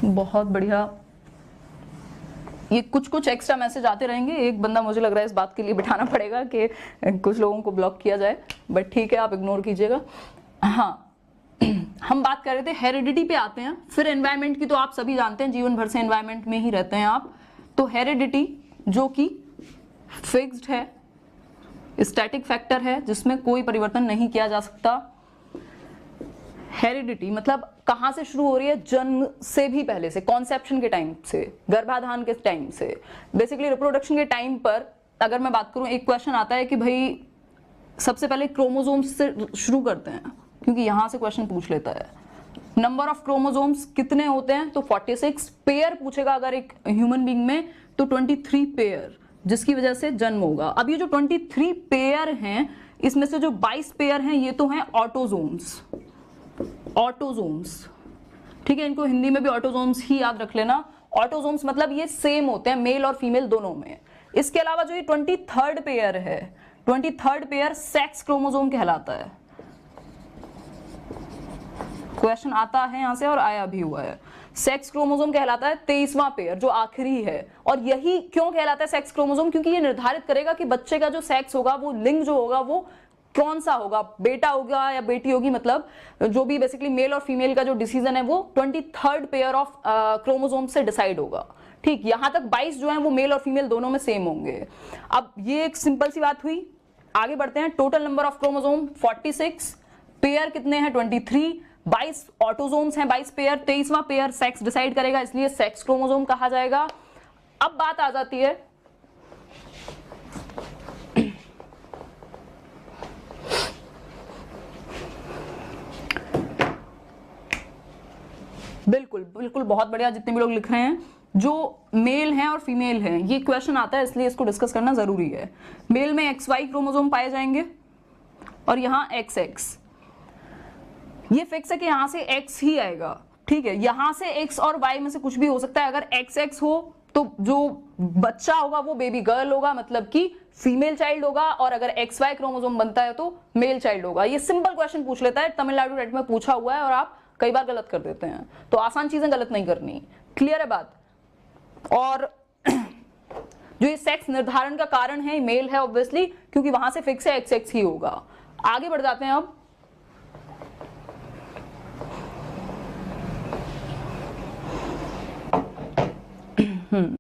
बहुत बढ़िया। ये कुछ कुछ एक्स्ट्रा मैसेज आते रहेंगे, एक बंदा मुझे लग रहा है इस बात के लिए बिठाना पड़ेगा कि कुछ लोगों को ब्लॉक किया जाए, बट ठीक है, आप इग्नोर कीजिएगा। हाँ, हम बात कर रहे थे हेरिडिटी पे आते हैं, फिर एनवायरनमेंट की तो आप सभी जानते हैं, जीवन भर से एनवायरनमेंट में ही रहते हैं आप। तो हेरिडिटी जो कि फिक्स्ड है, स्टैटिक फैक्टर है, जिसमें कोई परिवर्तन नहीं किया जा सकता। हेरिडिटी मतलब कहां से शुरू हो रही है? जन्म से भी पहले से, कॉन्सेप्शन के टाइम से, गर्भाधान के टाइम से, बेसिकली रिप्रोडक्शन के टाइम पर। अगर मैं बात करूं, एक क्वेश्चन आता है कि भाई सबसे पहले क्रोमोसोम्स से शुरू करते हैं, क्योंकि यहां से क्वेश्चन पूछ लेता है नंबर ऑफ क्रोमोसोम्स कितने होते हैं, तो 46 पेयर पूछेगा अगर एक ह्यूमन बीइंग में, तो 23 पेयर, जिसकी वजह से जन्म होगा। अब ये जो 23 पेयर हैं, इसमें से जो 22 पेयर हैं ये तो हैं ऑटोजोम्स। ऑटोजोम्स, ठीक है, इनको हिंदी में भी ऑटोजोम्स ही याद रख लेना। ऑटोजोम्स मतलब ये सेम होते हैं मेल और फीमेल दोनों में। इसके अलावा जो ये 23rd पेयर है, 23rd पेयर सेक्स क्रोमोसोम कहलाता है। क्वेश्चन आता है यहां से और आया भी हुआ है। सेक्स क्रोमोसोम कहलाता है 23वां पेयर, जो आखिरी है। और यही क्यों कहलाता है सेक्स क्रोमोसोम? क्योंकि ये निर्धारित करेगा कि बच्चे का जो सेक्स होगा, वो लिंग जो होगा वो कौन सा होगा, बेटा होगा या बेटी होगी। मतलब जो भी बेसिकली मेल और फीमेल का जो डिसीजन है वो 23rd पेयर ऑफ क्रोमोसोम से डिसाइड होगा। ठीक, यहां तक 22 जो है वो मेल और फीमेल दोनों में सेम होंगे। अब ये एक सिंपल सी बात हुई, आगे बढ़ते हैं। Total number of chromosome 46, pair कितने हैं? 23, 22 ऑटोजोम्स हैं, 22 पेयर, 23वां पेयर सेक्स डिसाइड करेगा, इसलिए सेक्स क्रोमोसोम कहा जाएगा। अब बात आ जाती है बिल्कुल बिल्कुल, बहुत बढ़िया, जितने भी लोग लिख रहे हैं, जो मेल हैं और फीमेल हैं, ये क्वेश्चन आता है इसलिए इसको डिस्कस करना जरूरी है। मेल में XY क्रोमोसोम पाए जाएंगे और यहाँ XX, ये फिक्स है कि यहां से X ही आएगा। ठीक है, यहां से X और Y में से कुछ भी हो सकता है। अगर XX हो तो जो बच्चा होगा वो बेबी गर्ल होगा, मतलब कि फीमेल चाइल्ड होगा, और अगर XY क्रोमोसोम बनता है तो मेल चाइल्ड होगा। ये सिंपल क्वेश्चन पूछ लेता है, तमिलनाडु टेट में पूछा हुआ है और आप कई बार गलत कर देते हैं, तो आसान चीजें गलत नहीं करनी। क्लियर है बात? और जो ये सेक्स निर्धारण का कारण है, मेल है ऑब्वियसली, क्योंकि वहां से फिक्स है XX ही होगा। आगे बढ़ जाते हैं अब।